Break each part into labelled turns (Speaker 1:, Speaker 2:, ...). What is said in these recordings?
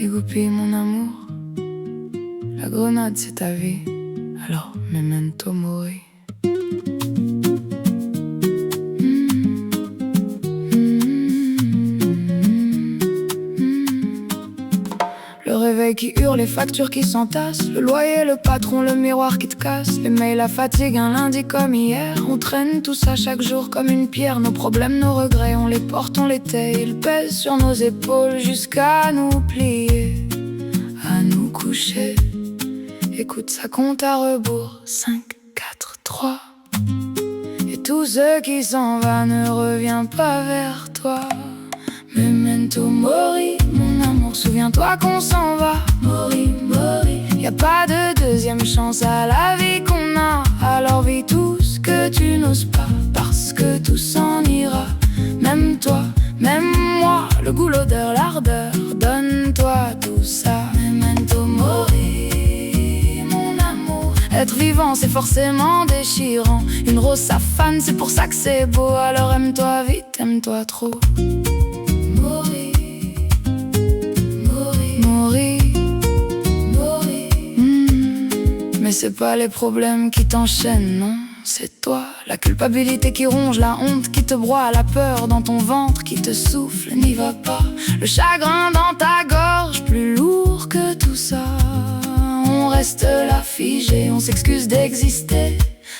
Speaker 1: dégoupille mon amour. La grenade c'est ta vie, alors memento mori. Le réveil qui hurle, les factures qui s'entassent, le loyer, le patron, le miroir qui te casse, les mails, la fatigue, un lundi comme hier. On traîne tout ça chaque jour comme une pierre. Nos problèmes, nos regrets, on les porte, on les tait. Ils pèsent sur nos épaules jusqu'à nous plier, à nous coucher. Écoute, ça compte à rebours, 5, 4, 3. Et tout ce qui s'en va ne revient pas vers toi. Memento mori, mon amour, souviens-toi qu'on s'en va. Mori, mori, y a pas de deuxième chance à la vie qu'on a. Alors vis tout ce que tu n'oses pas, parce que tout s'en ira. Même toi, même moi, le goût, l'odeur, l'ardeur, donne-toi tout ça. Memento mori, mon amour. Être vivant c'est forcément déchirant. Une rose ça fane, c'est pour ça que c'est beau. Alors aime-toi vite, aime-toi trop. Mais c'est pas les problèmes qui t'enchaînent, non, c'est toi. La culpabilité qui ronge, la honte qui te broie, la peur dans ton ventre qui te souffle, n'y va pas. Le chagrin dans ta gorge, plus lourd que tout ça. On reste là figé, on s'excuse d'exister,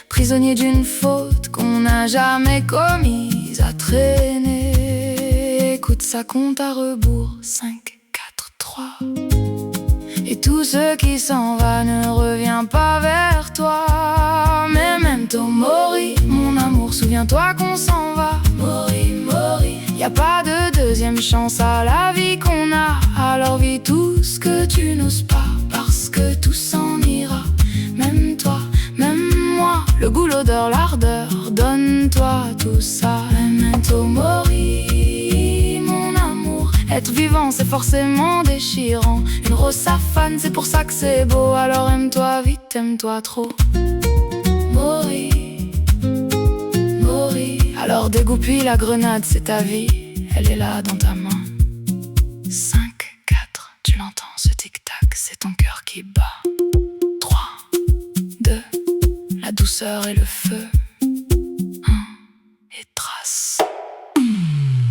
Speaker 1: prisonnier d'une faute qu'on n'a jamais commise, à traîner. Écoute, ça compte à rebours, 5, 4, 3. Et tout ce qui s'en va ne revient pas vers toi. Memento mori, mon amour, souviens-toi qu'on s'en va. Mori, mori, y a pas de deuxième chance à la vie qu'on a. Alors vis tout ce que tu n'oses pas, parce que tout s'en ira. Même toi, même moi, le goût, l'odeur, l'ardeur, donne-toi tout ça. Memento mori, mon amour. Être vivant c'est forcément déchirant. Une rose ça fane, c'est pour ça que c'est beau. Alors aime-toi vite, aime-toi trop. Mori, mori. Alors dégoupille la grenade, c'est ta vie, elle est là dans ta main. 5, 4, tu l'entends ce tic-tac, c'est ton cœur qui bat. 3, 2, la douceur et le feu. 1, et trace.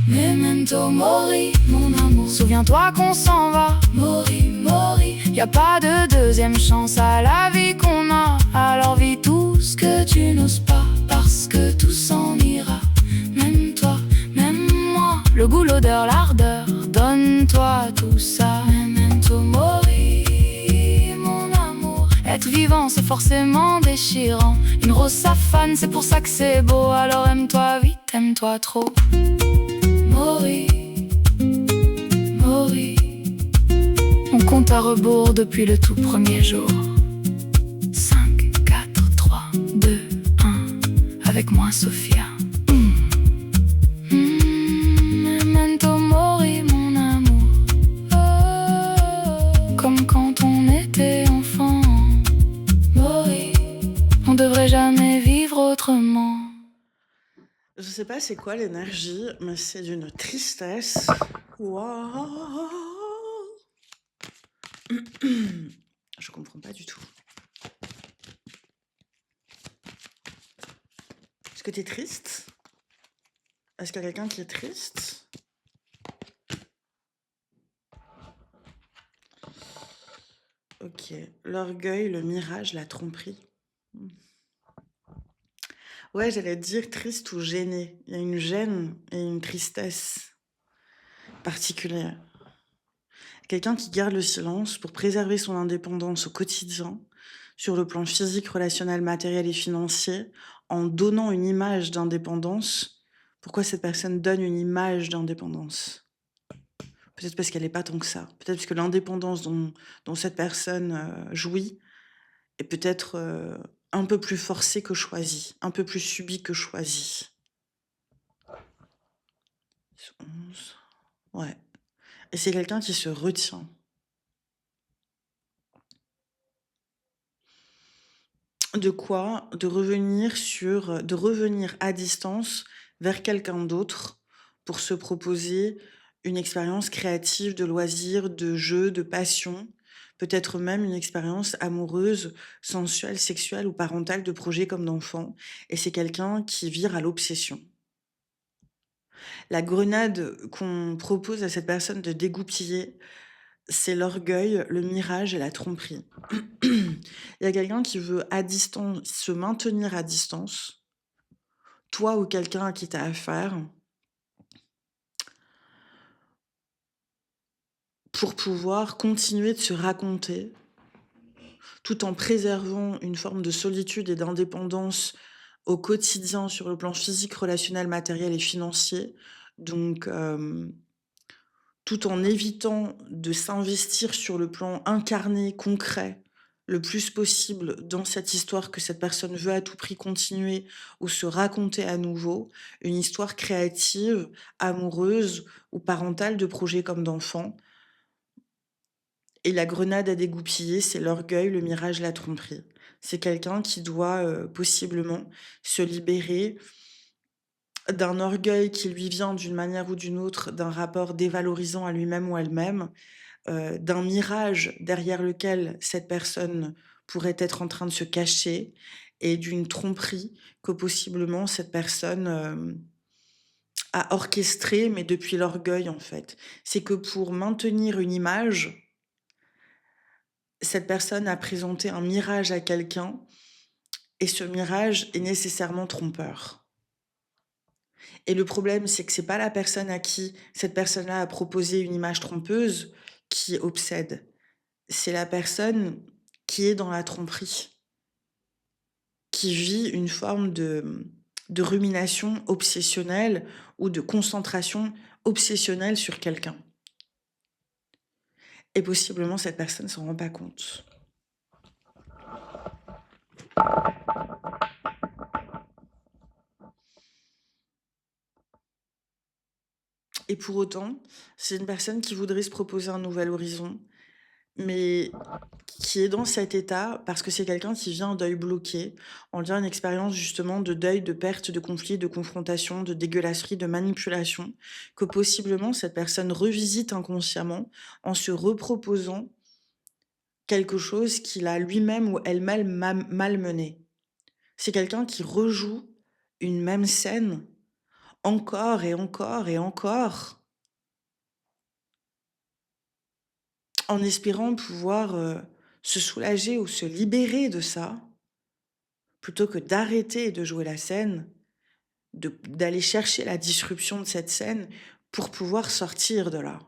Speaker 1: Memento mori, mon amour, souviens-toi qu'on s'en va. Mori, mori, y a pas de deuxième chance à la vie qu'on a. Alors vis tout ce que tu n'oses pas, parce que tout s'en ira. Même toi, même moi, le goût, l'odeur, l'ardeur, donne-toi tout ça. Memento mori, mon amour. Être vivant c'est forcément déchirant. Une rose ça fane, c'est pour ça que c'est beau. Alors aime-toi vite, aime-toi trop. Mori, mori. On compte à rebours depuis le tout premier jour. 5, 4, 3, 2, 1. Avec moi Sophia. Memento mori, mon amour. Oh, comme quand on était enfant. Mori, on devrait jamais vivre autrement.
Speaker 2: Je sais pas c'est quoi l'énergie, mais c'est d'une tristesse. Waouh. Je comprends pas du tout. Est-ce que t'es triste? Est-ce qu'il y a quelqu'un qui est triste? Ok. L'orgueil, le mirage, la tromperie. Ouais, j'allais dire triste ou gêné. Il y a une gêne et une tristesse particulière. Quelqu'un qui garde le silence pour préserver son indépendance au quotidien, sur le plan physique, relationnel, matériel et financier, en donnant une image d'indépendance. Pourquoi cette personne donne une image d'indépendance? Peut-être parce qu'elle n'est pas tant que ça. Peut-être parce que l'indépendance dont cette personne jouit est peut-être un peu plus forcée que choisie, un peu plus subie que choisie. 11. Ouais. Et c'est quelqu'un qui se retient. De quoi? De revenir à distance vers quelqu'un d'autre pour se proposer une expérience créative, de loisir, de jeu, de passion, peut-être même une expérience amoureuse, sensuelle, sexuelle ou parentale, de projet comme d'enfant. Et c'est quelqu'un qui vire à l'obsession. La grenade qu'on propose à cette personne de dégoupiller, c'est l'orgueil, le mirage et la tromperie. Il y a quelqu'un qui veut à distance, se maintenir à distance, toi ou quelqu'un à qui tu as affaire, pour pouvoir continuer de se raconter, tout en préservant une forme de solitude et d'indépendance au quotidien sur le plan physique, relationnel, matériel et financier. Donc, tout en évitant de s'investir sur le plan incarné, concret, le plus possible dans cette histoire que cette personne veut à tout prix continuer ou se raconter à nouveau, une histoire créative, amoureuse ou parentale, de projet comme d'enfant. Et la grenade à dégoupiller, c'est l'orgueil, le mirage, la tromperie. C'est quelqu'un qui doit, possiblement se libérer d'un orgueil qui lui vient d'une manière ou d'une autre, d'un rapport dévalorisant à lui-même ou elle-même, d'un mirage derrière lequel cette personne pourrait être en train de se cacher et d'une tromperie que possiblement cette personne, a orchestrée, mais depuis l'orgueil, en fait. C'est que pour maintenir une image, cette personne a présenté un mirage à quelqu'un et ce mirage est nécessairement trompeur. Et le problème, c'est que c'est pas la personne à qui cette personne-là a proposé une image trompeuse qui obsède. C'est la personne qui est dans la tromperie, qui vit une forme de rumination obsessionnelle ou de concentration obsessionnelle sur quelqu'un. Et possiblement, cette personne s'en rend pas compte. Et pour autant, c'est une personne qui voudrait se proposer un nouvel horizon, mais qui est dans cet état parce que c'est quelqu'un qui vient d'œil bloqué, en lien à une expérience justement de deuil, de perte, de conflit, de confrontation, de dégueulasserie, de manipulation, que possiblement cette personne revisite inconsciemment en se reproposant quelque chose qu'il a lui-même ou elle-même malmené. C'est quelqu'un qui rejoue une même scène encore et encore et encore, en espérant pouvoir se soulager ou se libérer de ça, plutôt que d'arrêter de jouer la scène, d'aller chercher la disruption de cette scène pour pouvoir sortir de là.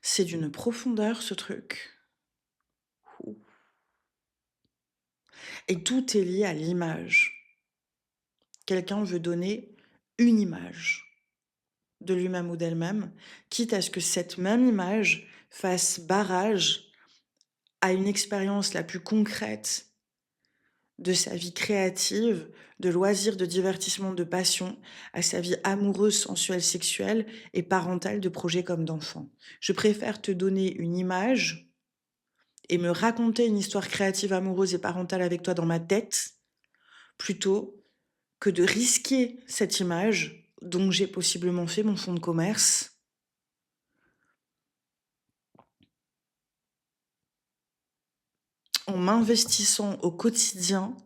Speaker 2: C'est d'une profondeur, ce truc. Ouh. Et tout est lié à l'image. Quelqu'un veut donner une image de lui-même ou d'elle-même, quitte à ce que cette même image fasse barrage à une expérience la plus concrète de sa vie créative, de loisirs, de divertissement, de passion, à sa vie amoureuse, sensuelle, sexuelle et parentale, de projets comme d'enfants. Je préfère te donner une image et me raconter une histoire créative, amoureuse et parentale avec toi dans ma tête, plutôt que de risquer cette image dont j'ai possiblement fait mon fonds de commerce en m'investissant au quotidien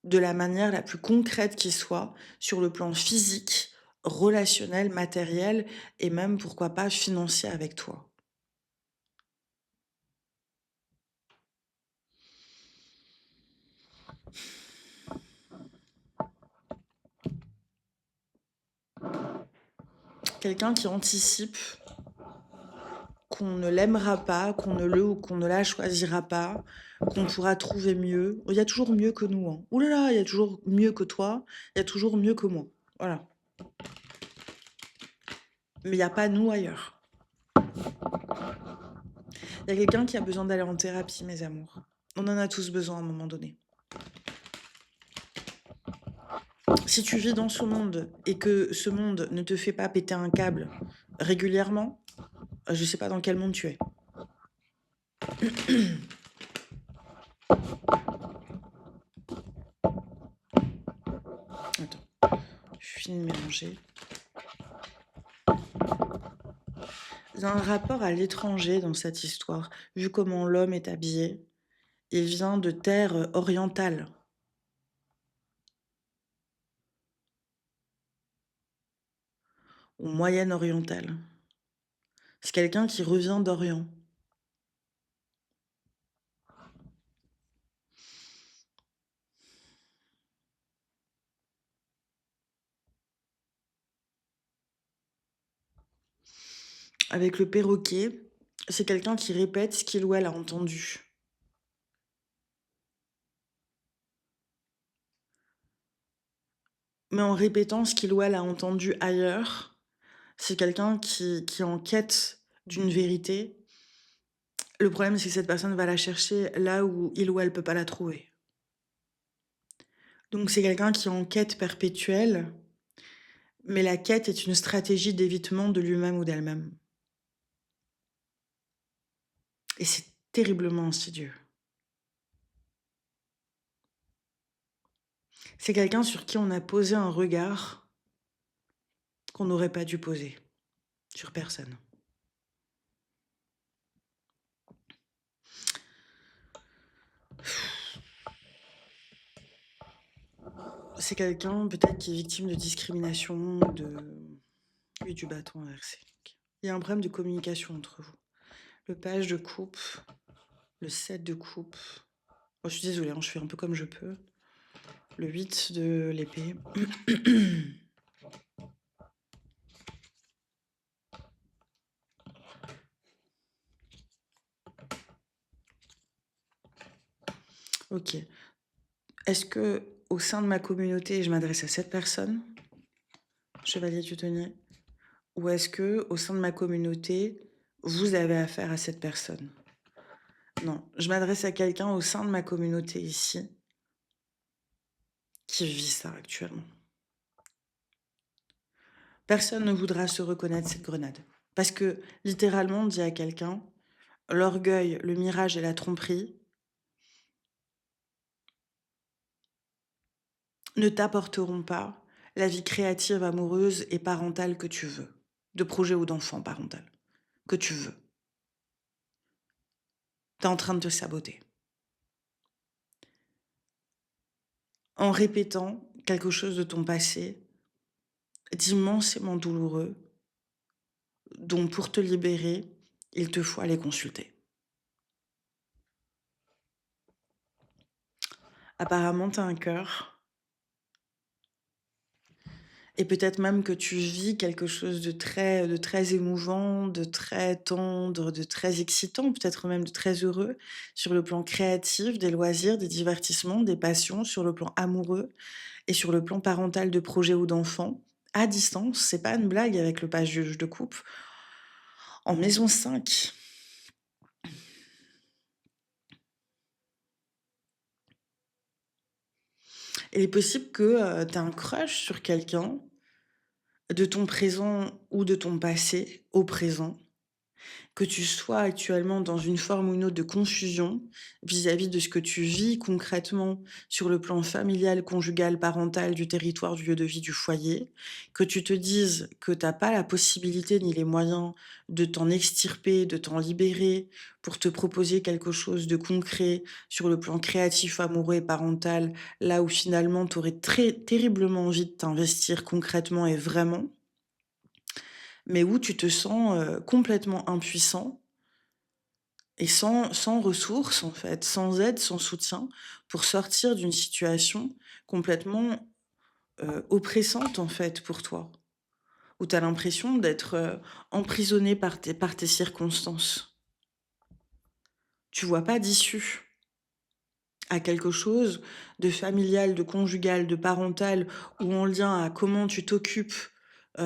Speaker 2: de la manière la plus concrète qui soit, sur le plan physique, relationnel, matériel et même, pourquoi pas, financier avec toi. Quelqu'un qui anticipe qu'on ne l'aimera pas, qu'on ne le ou qu'on ne la choisira pas, qu'on pourra trouver mieux. Il y a toujours mieux que nous, hein. Ouh là là, il y a toujours mieux que toi, il y a toujours mieux que moi. Voilà. Mais il y a pas nous ailleurs. Il y a quelqu'un qui a besoin d'aller en thérapie, mes amours. On en a tous besoin à un moment donné. Si tu vis dans ce monde et que ce monde ne te fait pas péter un câble régulièrement, je sais pas dans quel monde tu es. Attends, je finis de mélanger. Il y a un rapport à l'étranger dans cette histoire. Vu comment l'homme est habillé, il vient de terre orientale. Ou moyenne orientale. C'est quelqu'un qui revient d'Orient. Avec le perroquet, c'est quelqu'un qui répète ce qu'il ou elle a entendu. Mais en répétant ce qu'il ou elle a entendu ailleurs, c'est quelqu'un qui est en quête d'une vérité. Le problème, c'est que cette personne va la chercher là où il ou elle peut pas la trouver. Donc c'est quelqu'un qui est en quête perpétuelle, mais la quête est une stratégie d'évitement de lui-même ou d'elle-même. Et c'est terriblement insidieux. C'est quelqu'un sur qui on a posé un regard qu'on n'aurait pas dû poser sur personne. C'est quelqu'un peut-être qui est victime de discrimination, oui, du bâton inversé. Il y a un problème de communication entre vous. Le page de coupe, le 7 de coupe. Oh, je suis désolée, hein, je fais un peu comme je peux. Le 8 de l'épée. Ok. Est-ce que au sein de ma communauté, je m'adresse à cette personne, chevalier du denier, ou est-ce que au sein de ma communauté, vous avez affaire à cette personne? Non, je m'adresse à quelqu'un au sein de ma communauté ici qui vit ça actuellement. Personne ne voudra se reconnaître cette grenade. Parce que, littéralement, on dit à quelqu'un, l'orgueil, le mirage et la tromperie ne t'apporteront pas la vie créative, amoureuse et parentale que tu veux. De projet ou d'enfant parental. Que tu veux. T'es en train de te saboter. En répétant quelque chose de ton passé, d'immensément douloureux, dont pour te libérer, il te faut aller consulter. Apparemment, t'as un cœur. Et peut-être même que tu vis quelque chose de très émouvant, de très tendre, de très excitant, peut-être même de très heureux, sur le plan créatif, des loisirs, des divertissements, des passions, sur le plan amoureux et sur le plan parental de projet ou d'enfant, à distance. C'est pas une blague avec le page juge de coupe. En maison 5. Il est possible que tu as un crush sur quelqu'un de ton présent ou de ton passé au présent, que tu sois actuellement dans une forme ou une autre de confusion vis-à-vis de ce que tu vis concrètement sur le plan familial, conjugal, parental, du territoire, du lieu de vie, du foyer, que tu te dises que tu as pas la possibilité ni les moyens de t'en extirper, de t'en libérer pour te proposer quelque chose de concret sur le plan créatif, amoureux et parental, là où finalement tu aurais très terriblement envie de t'investir concrètement et vraiment, mais où tu te sens, complètement impuissant et sans ressources, en fait, sans aide, sans soutien, pour sortir d'une situation complètement, oppressante, en fait, pour toi. Où tu as l'impression d'être, emprisonné par tes circonstances. Tu vois pas d'issue à quelque chose de familial, de conjugal, de parental ou en lien à comment tu t'occupes,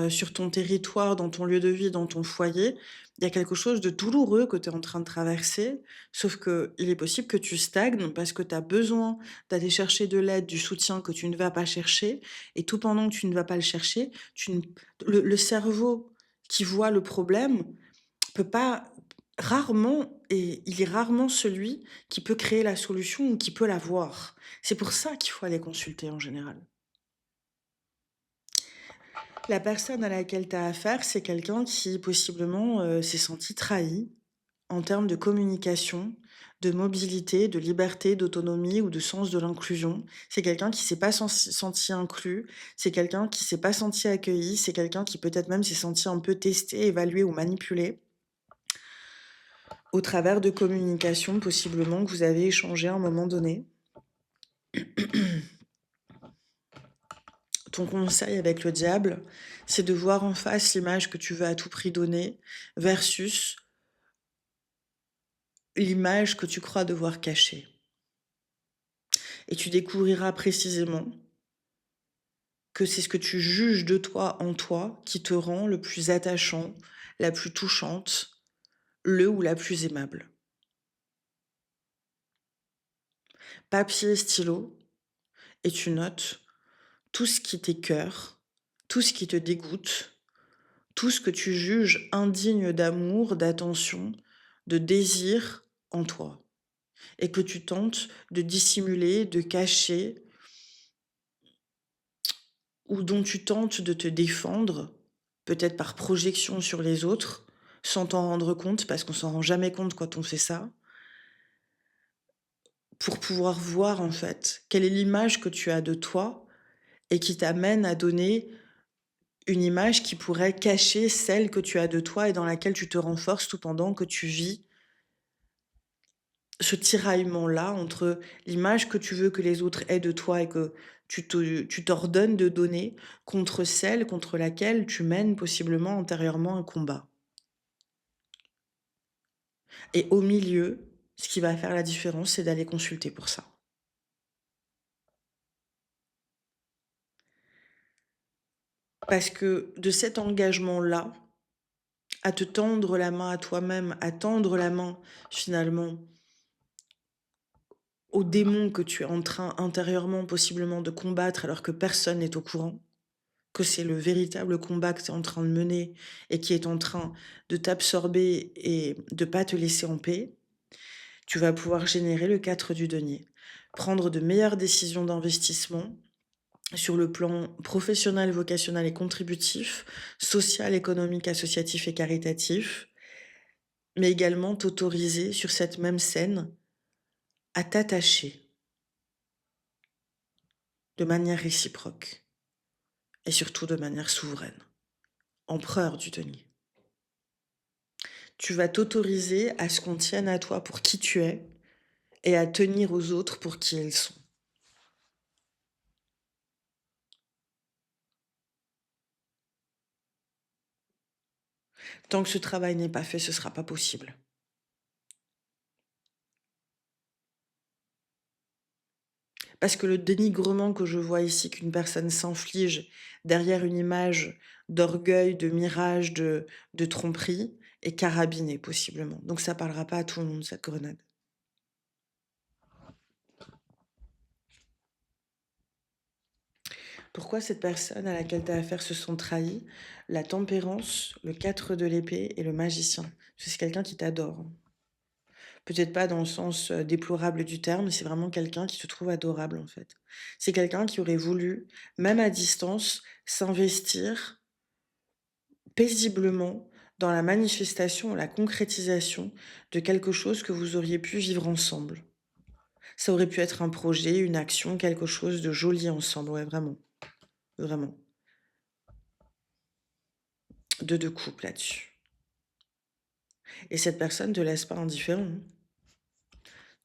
Speaker 2: sur ton territoire, dans ton lieu de vie, dans ton foyer. Il y a quelque chose de douloureux que tu es en train de traverser, sauf que il est possible que tu stagnes parce que tu as besoin d'aller chercher de l'aide, du soutien que tu ne vas pas chercher et tout pendant que tu ne vas pas le chercher, tu ne le cerveau qui voit le problème peut pas rarement et il est rarement celui qui peut créer la solution ou qui peut la voir. C'est pour ça qu'il faut aller consulter en général. La personne à laquelle tu as affaire, c'est quelqu'un qui possiblement, s'est senti trahi en termes de communication, de mobilité, de liberté, d'autonomie ou de sens de l'inclusion. C'est quelqu'un qui s'est pas senti inclus, c'est quelqu'un qui s'est pas senti accueilli, c'est quelqu'un qui peut-être même s'est senti un peu testé, évalué ou manipulé au travers de communication possiblement que vous avez échangé à un moment donné. Ton conseil avec le diable, c'est de voir en face l'image que tu veux à tout prix donner versus l'image que tu crois devoir cacher. Et tu découvriras précisément que c'est ce que tu juges de toi en toi qui te rend le plus attachant, la plus touchante, le ou la plus aimable. Papier et stylo, et tu notes tout ce qui t'écoeure, tout ce qui te dégoûte, tout ce que tu juges indigne d'amour, d'attention, de désir en toi, et que tu tentes de dissimuler, de cacher, ou dont tu tentes de te défendre, peut-être par projection sur les autres, sans t'en rendre compte, parce qu'on s'en rend jamais compte quand on fait ça, pour pouvoir voir en fait quelle est l'image que tu as de toi et qui t'amène à donner une image qui pourrait cacher celle que tu as de toi et dans laquelle tu te renforces tout pendant que tu vis ce tiraillement-là entre l'image que tu veux que les autres aient de toi et que tu t'ordonnes de donner, contre celle contre laquelle tu mènes possiblement antérieurement un combat. Et au milieu, ce qui va faire la différence, c'est d'aller consulter pour ça. Parce que de cet engagement-là, à te tendre la main à toi-même, à tendre la main finalement au démon que tu es en train intérieurement possiblement de combattre alors que personne n'est au courant, que c'est le véritable combat que tu es en train de mener et qui est en train de t'absorber et de pas te laisser en paix, tu vas pouvoir générer le 4 du denier. Prendre de meilleures décisions d'investissement sur le plan professionnel, vocationnel et contributif, social, économique, associatif et caritatif, mais également t'autoriser sur cette même scène à t'attacher de manière réciproque et surtout de manière souveraine, empereur du denier. Tu vas t'autoriser à ce qu'on tienne à toi pour qui tu es et à tenir aux autres pour qui ils sont. Tant que ce travail n'est pas fait, ce sera pas possible. Parce que le dénigrement que je vois ici qu'une personne s'inflige derrière une image d'orgueil, de mirage, de tromperie est carabiné possiblement. Donc ça parlera pas à tout le monde, cette grenade. Pourquoi cette personne à laquelle tu as affaire se sont trahis? La tempérance, le 4 de l'épée et le magicien. Parce que c'est quelqu'un qui t'adore. Peut-être pas dans le sens déplorable du terme, c'est vraiment quelqu'un qui te trouve adorable en fait. C'est quelqu'un qui aurait voulu, même à distance, s'investir paisiblement dans la manifestation, la concrétisation de quelque chose que vous auriez pu vivre ensemble. Ça aurait pu être un projet, une action, quelque chose de joli ensemble, ouais, vraiment, vraiment. De couple là-dessus. Et cette personne te laisse pas indifférent, hein.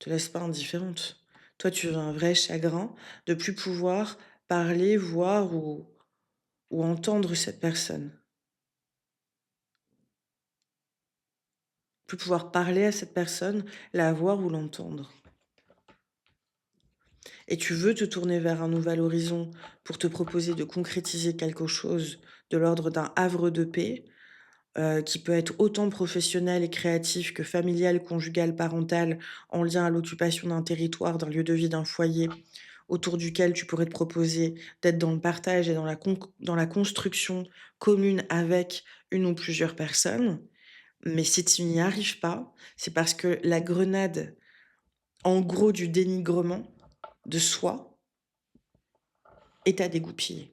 Speaker 2: Te laisse pas indifférente. Toi, tu as un vrai chagrin de plus pouvoir parler, voir ou entendre cette personne. Plus pouvoir parler à cette personne, la voir ou l'entendre. Et tu veux te tourner vers un nouvel horizon pour te proposer de concrétiser quelque chose de l'ordre d'un havre de paix, qui peut être autant professionnel et créatif que familial, conjugal, parental, en lien à l'occupation d'un territoire, d'un lieu de vie, d'un foyer, autour duquel tu pourrais te proposer d'être dans le partage et dans la construction commune avec une ou plusieurs personnes. Mais si tu n'y arrives pas, c'est parce que la grenade, en gros, du dénigrement de soi est à dégoupiller.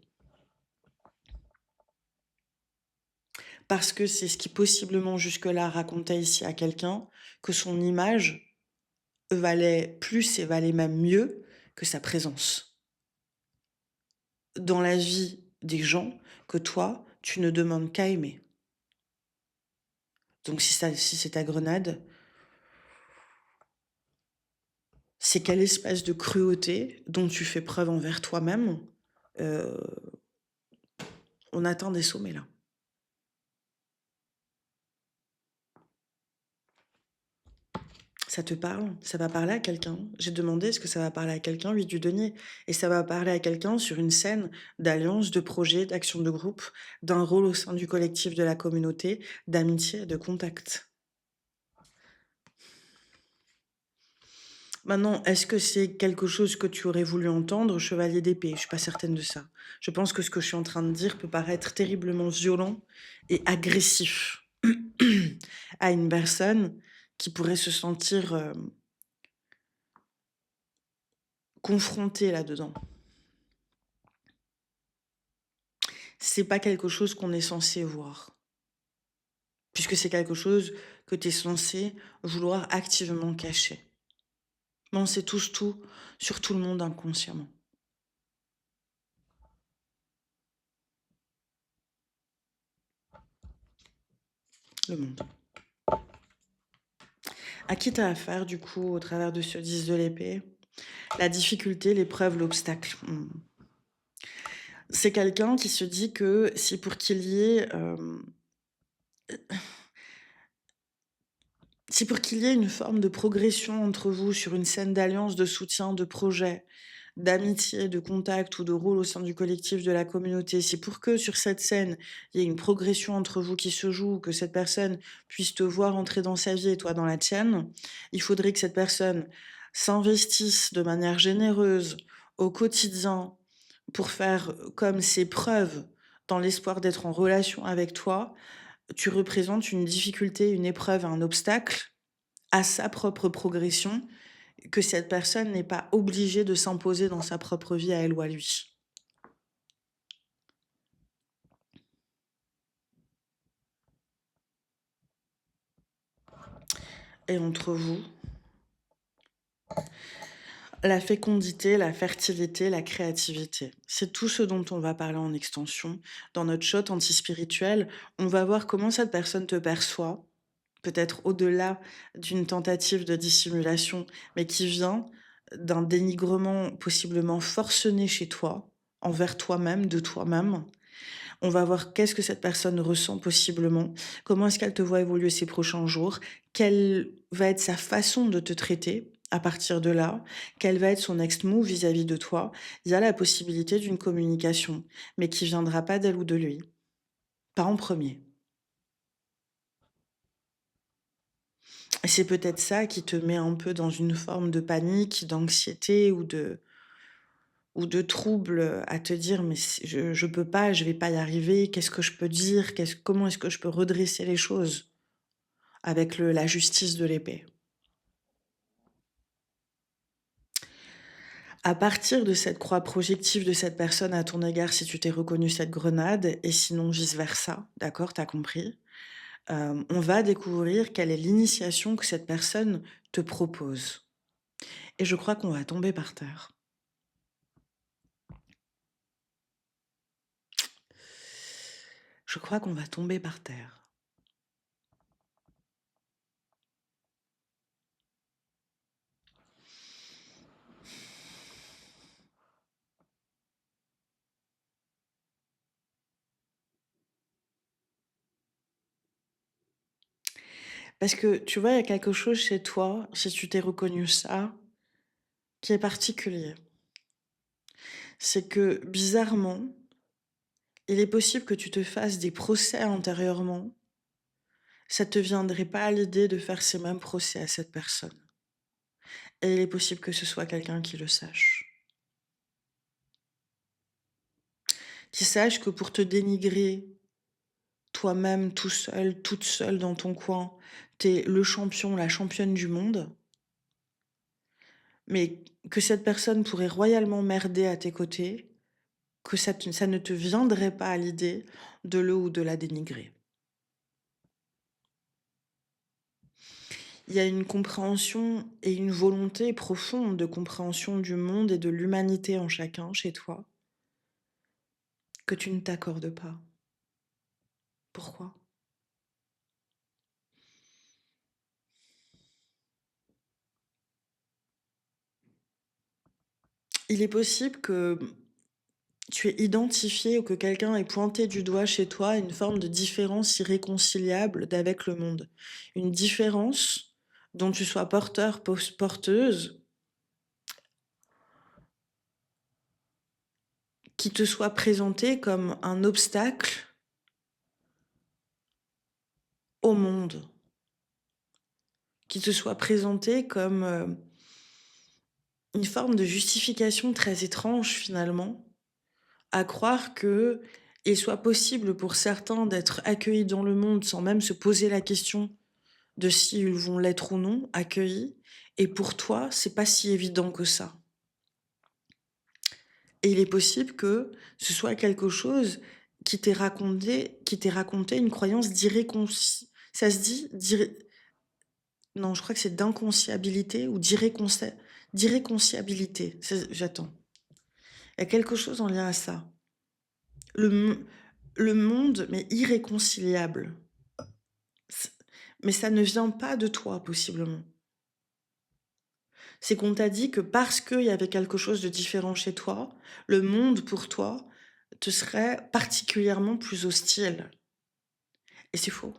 Speaker 2: parce que c'est ce qui possiblement jusque-là racontait ici à quelqu'un que son image valait plus et valait même mieux que sa présence dans la vie des gens que toi, tu ne demandes qu'à aimer. Donc si c'est ta grenade, c'est quelle espèce de cruauté dont tu fais preuve envers toi-même. Heu, on atteint des sommets là. Ça te parle? Ça va parler à quelqu'un? J'ai demandé: «Est-ce que ça va parler à quelqu'un?» Oui, du denier, et ça va parler à quelqu'un sur une scène d'alliance, de projet, d'action de groupe, d'un rôle au sein du collectif de la communauté, d'amitié et de contact. Maintenant, est-ce que c'est quelque chose que tu aurais voulu entendre, chevalier d'épée? Je suis pas certaine de ça. Je pense que ce que je suis en train de dire peut paraître terriblement violent et agressif à une personne qui pourrait se sentir, confrontée là-dedans. C'est pas quelque chose qu'on est censé voir, puisque c'est quelque chose que tu es censé vouloir activement cacher. Mais on sait tous tout sur tout le monde inconsciemment. Le monde. À qui tu as affaire du coup au travers de ce 10 de l'épée? La difficulté, l'épreuve, l'obstacle. C'est quelqu'un qui se dit que si pour qu'il y ait, si pour qu'il y ait une forme de progression entre vous sur une scène d'alliance, de soutien, de projet, d'amitié, de contact ou de rôle au sein du collectif de la communauté, si pour que sur cette scène, il y ait une progression entre vous qui se joue, que cette personne puisse te voir entrer dans sa vie et toi dans la tienne, il faudrait que cette personne s'investisse de manière généreuse au quotidien pour faire comme ses preuves dans l'espoir d'être en relation avec toi. Tu représentes une difficulté, une épreuve, un obstacle à sa propre progression, que cette personne n'est pas obligée de s'imposer dans sa propre vie à elle ou à lui. Et entre vous, la fécondité, la fertilité, la créativité. C'est tout ce dont on va parler en extension. Dans notre shot anti-spirituel, on va voir comment cette personne te perçoit, peut-être au-delà d'une tentative de dissimulation, mais qui vient d'un dénigrement possiblement forcené chez toi, envers toi-même, de toi-même. On va voir qu'est-ce que cette personne ressent possiblement, comment est-ce qu'elle te voit évoluer ces prochains jours, quelle va être sa façon de te traiter à partir de là, quel va être son next move vis-à-vis de toi. Il y a la possibilité d'une communication, mais qui viendra pas d'elle ou de lui, pas en premier. Et c'est peut-être ça qui te met un peu dans une forme de panique, d'anxiété ou de trouble, à te dire: «Mais je peux pas, je vais pas y arriver, qu'est-ce que je peux dire? Comment est-ce que je peux redresser les choses?» avec la justice de l'épée. À partir de cette croix projective de cette personne à ton égard, si tu t'es reconnu cette grenade et sinon vice versa, d'accord, t'as compris? On va découvrir quelle est l'initiation que cette personne te propose, et je crois qu'on va tomber par terre. Je crois qu'on va tomber par terre. Parce que tu vois, il y a quelque chose chez toi, si tu t'es reconnu ça, qui est particulier. C'est que bizarrement, il est possible que tu te fasses des procès intérieurement. Ça te viendrait pas à l'idée de faire ces mêmes procès à cette personne, et il est possible que ce soit quelqu'un qui le sache. Qui sache que pour te dénigrer toi-même, tout seul, toute seule dans ton coin, t'es le champion, la championne du monde, mais que cette personne pourrait royalement merder à tes côtés, que ça ne te viendrait pas à l'idée de le ou de la dénigrer. Il y a une compréhension et une volonté profonde de compréhension du monde et de l'humanité en chacun, chez toi, que tu ne t'accordes pas. Pourquoi? Il est possible que tu aies identifié ou que quelqu'un ait pointé du doigt chez toi une forme de différence irréconciliable d'avec le monde. Une différence dont tu sois porteur, porteuse, qui te soit présentée comme un obstacle au monde, qui te soit présentée comme une forme de justification très étrange finalement, à croire que il soit possible pour certains d'être accueillis dans le monde sans même se poser la question de s'ils vont l'être ou non accueillis, et pour toi, c'est pas si évident que ça. Et il est possible que ce soit quelque chose qui t'ait raconté une croyance ça se dit non, je crois que c'est d'inconciabilité ou d'irréconciliabilité. J'attends. Il y a quelque chose en lien à ça. Le, m- le monde, mais irréconciliable. C'est- Mais ça ne vient pas de toi, possiblement. C'est qu'on t'a dit que parce qu'il y avait quelque chose de différent chez toi, le monde pour toi te serait particulièrement plus hostile. Et c'est faux.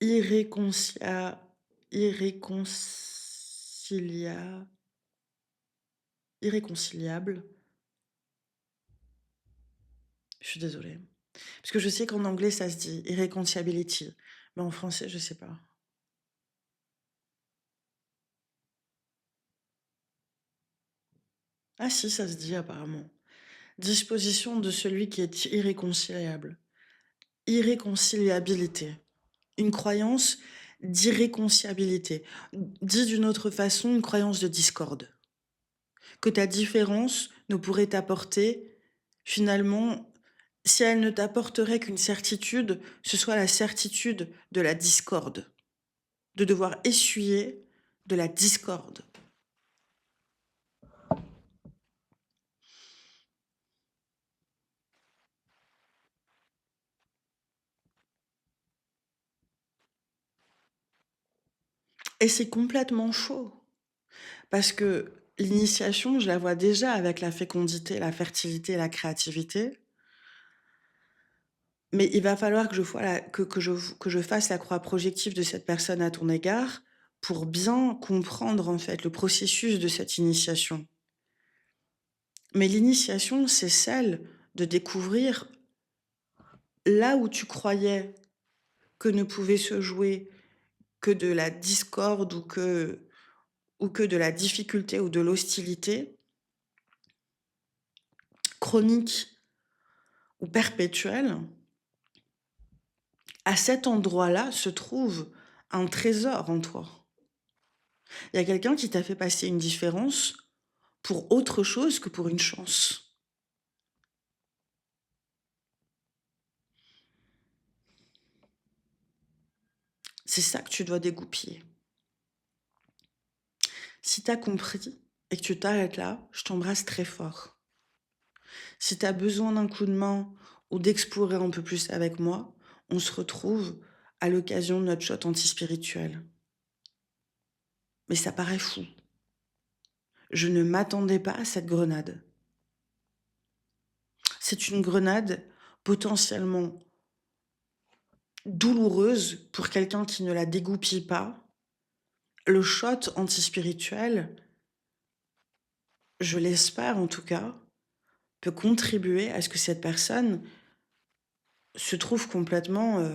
Speaker 2: Irréconcilia... Irréconcilia... Irréconciliable. Je suis désolée. Parce que je sais qu'en anglais, ça se dit irreconcilability. Mais en français, je sais pas. Ah si, ça se dit apparemment. Disposition de celui qui est irréconciliable. Irréconciliabilité. Une croyance d'irréconciliabilité. Dit d'une autre façon, une croyance de discorde. Que ta différence ne pourrait t'apporter, finalement, si elle ne t'apporterait qu'une certitude, ce soit la certitude de la discorde. De devoir essuyer de la discorde. Et c'est complètement faux. Parce que l'initiation, je la vois déjà avec la fécondité, la fertilité, la créativité. Mais il va falloir que je fasse la croix projective de cette personne à ton égard pour bien comprendre en fait le processus de cette initiation. Mais l'initiation, c'est celle de découvrir là où tu croyais que ne pouvait se jouer que de la discorde ou que de la difficulté ou de l'hostilité chronique ou perpétuelle. À cet endroit-là se trouve un trésor en toi. Il y a quelqu'un qui t'a fait passer une différence pour autre chose que pour une chance. C'est ça que tu dois dégoupiller. Si t'as compris et que tu t'arrêtes là, je t'embrasse très fort. Si t'as besoin d'un coup de main ou d'explorer un peu plus avec moi, on se retrouve à l'occasion de notre shot antispirituel. Mais ça paraît fou. Je ne m'attendais pas à cette grenade. C'est une grenade potentiellement douloureuse pour quelqu'un qui ne la dégoupille pas. Le shot antispirituel, je l'espère en tout cas, peut contribuer à ce que cette personne se trouve complètement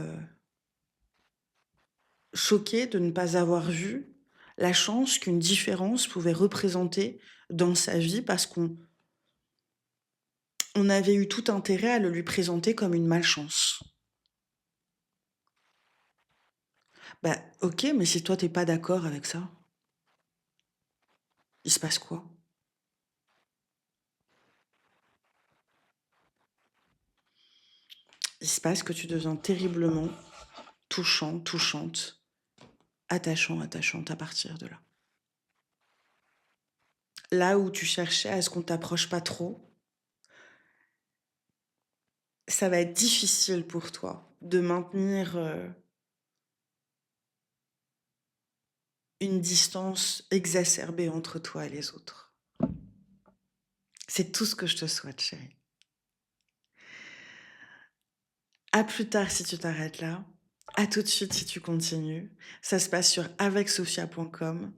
Speaker 2: choquée de ne pas avoir vu la chance qu'une différence pouvait représenter dans sa vie parce qu'on avait eu tout intérêt à le lui présenter comme une malchance. Bah ok, mais si toi t'es pas d'accord avec ça, Il se passe quoi? Il se passe que tu deviens terriblement touchant, touchante, attachant, attachante à partir de là. Là où tu cherchais à ce qu'on t'approche pas trop, ça va être difficile pour toi de maintenir une distance exacerbée entre toi et les autres. C'est tout ce que je te souhaite, chérie. À plus tard si tu t'arrêtes là. À tout de suite si tu continues. Ça se passe sur avecsophia.com.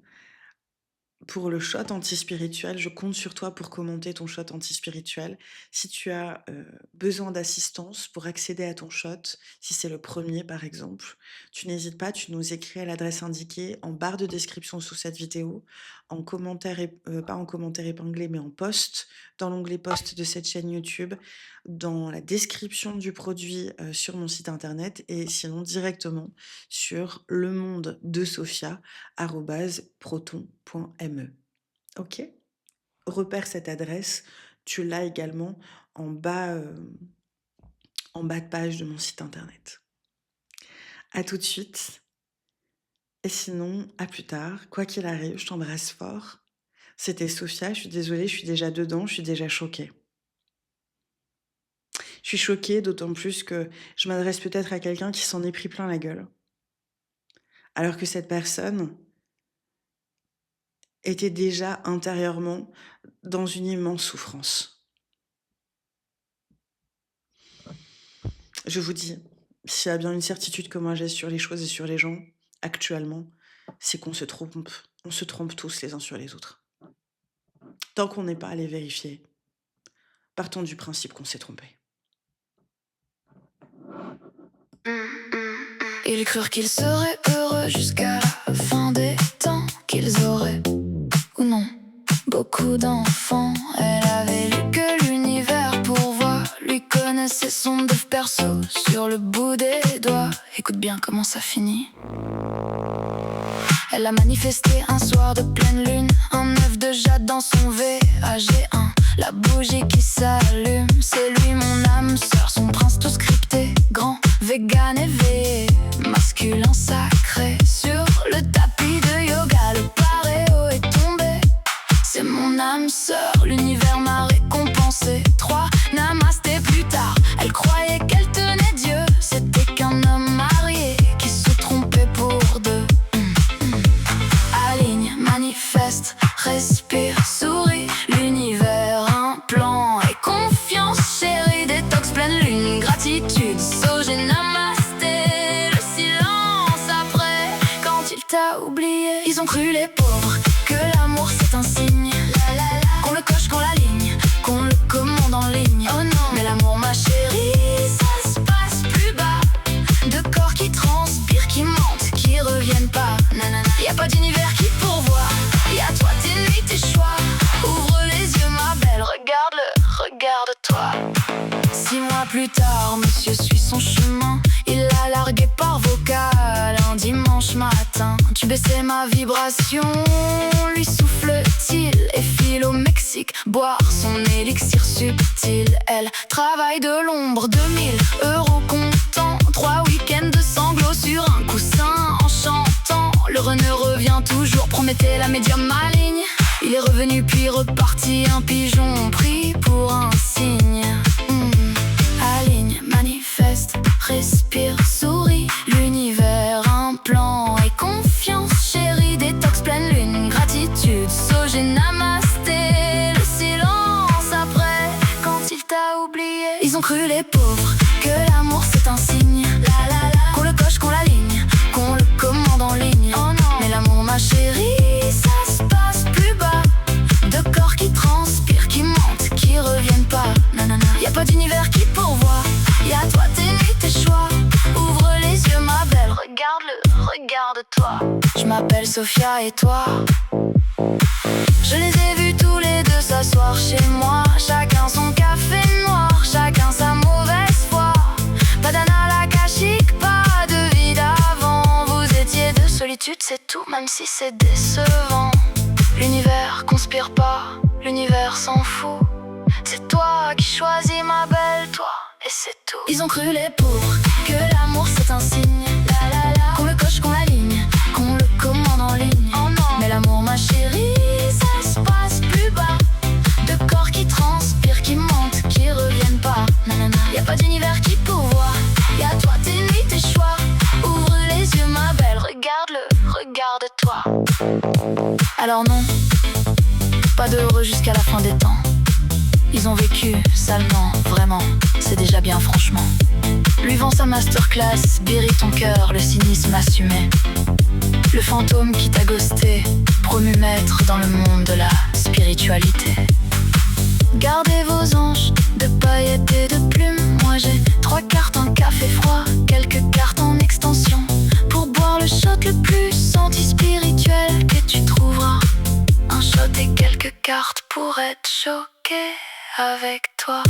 Speaker 2: Pour le shot anti-spirituel, je compte sur toi pour commenter ton shot anti-spirituel. Si tu as besoin d'assistance pour accéder à ton shot, si c'est le premier par exemple, tu n'hésites pas, tu nous écris à l'adresse indiquée en barre de description sous cette vidéo, en commentaire, pas en commentaire épinglé, mais en post, dans l'onglet post de cette chaîne YouTube, dans la description du produit sur mon site internet et sinon directement sur lemondedesophia@proton.me. Ok? Repère cette adresse, tu l'as également en bas de page de mon site internet. À tout de suite. Et sinon, à plus tard. Quoi qu'il arrive, je t'embrasse fort. C'était Sophia, je suis désolée, je suis déjà dedans, je suis déjà choquée. Je suis choquée, d'autant plus que je m'adresse peut-être à quelqu'un qui s'en est pris plein la gueule. Alors que cette personne était déjà intérieurement dans une immense souffrance. Je vous dis, s'il y a bien une certitude que moi j'ai sur les choses et sur les gens, actuellement, c'est qu'on se trompe. On se trompe tous les uns sur les autres. Tant qu'on n'est pas allé vérifier, partons du principe qu'on s'est trompé.
Speaker 1: Ils crurent qu'ils seraient heureux jusqu'à la fin des temps, qu'ils auraient, ou non, beaucoup d'enfants. Elle avait lu que l'univers pour voir, lui connaissait son dev perso sur le bout des doigts. Écoute bien comment ça finit. Elle a manifesté un soir de pleine lune, un œuf de jade dans son VAG1, la bougie qui s'allume. C'est lui mon âme sœur, son prince tout scripté, grand, vegan éveillé, masculin sacré. Sur le tapis de yoga, le paréo est tombé. C'est mon âme sœur, l'univers m'a récompensé. 3 namasté plus tard, elle croyait qu'elle tenait Dieu. C'était qu'un homme marié qui se trompait pour deux. Aligne, manifeste, respire, souris. L'univers, un plan et confiance chérie. Détox, pleine lune, gratitude, sogé, namasté. Le silence après, quand il t'a oublié. Ils ont cru les pauvres que l'amour c'est un signe, qu'on le coche, qu'on l'aligne, qu'on le commande en ligne. Oh non, mais l'amour ma chérie, ça se passe plus bas. De corps qui transpirent, qui mentent, qui reviennent pas. Nanana. Y'a pas d'univers qui pourvoit, y'a toi, tes nuits, tes choix. Ouvre les yeux ma belle, regarde-le, regarde-toi. 6 mois plus tard, monsieur suit son chemin. Il l'a largué par vocal un dimanche matin. Tu baissais ma vibration, lui souffle-t-il et file au Mexique boire son élixir subtil. Elle travaille de l'ombre, 2000 € comptant, 3 week-ends de sanglots sur un coussin en chantant. Le runner revient toujours, promettait la médium maligne. Il est revenu puis reparti, un pigeon pris pour un signe. Aligne, manifeste, respire, souris. L'univers, un plan et confiance chérie. Détox, pleine lune, gratitude, sogé, namasté. Le silence après, quand il t'a oublié. Ils ont cru les pauvres que l'amour c'est un signe, qu'on le coche, qu'on l'aligne, qu'on le commande en ligne. Oh non, mais l'amour ma chérie, ça se passe plus bas. De corps qui transpirent, qui mentent, qui reviennent pas. Nanana. Y'a pas d'univers qui pourvoit, y'a toi, tes nuits, tes choix. Ouvre les yeux ma belle, regarde-le, regarde-toi. Je m'appelle Sophia et toi, je les ai vus tous les deux s'asseoir chez moi. Chacun son café noir, chacun sa mauvaise foi. Pas d'anal akashique, pas de vie d'avant. Vous étiez de solitude, c'est tout, même si c'est décevant. L'univers conspire pas, l'univers s'en fout. C'est toi qui choisis ma belle, toi, et c'est tout. Ils ont cru les pauvres que l'amour c'est un signe, la la la, qu'on le coche, qu'on l'aligne, qu'on le commande en ligne. Oh non. Mais l'amour ma chérie, ça se passe plus bas. De corps qui transpirent, qui mentent, qui reviennent pas. Nanana. Y a pas d'univers qui pourvoit, y a toi, tes nuits, tes choix. Ouvre les yeux ma belle, regarde-le, regarde-toi. Alors non, pas d'heureux jusqu'à la fin des temps. Ils ont vécu salement, vraiment, c'est déjà bien franchement. Lui vend sa masterclass, guérit ton cœur, le cynisme assumé. Le fantôme qui t'a ghosté, promu maître dans le monde de la spiritualité. Gardez vos anges de paillettes et de plumes. Moi j'ai 3 cartes, un café froid, quelques cartes en extension, pour boire le shot le plus anti-spirituel que tu trouveras. Un shot et quelques cartes pour être choqué avec toi.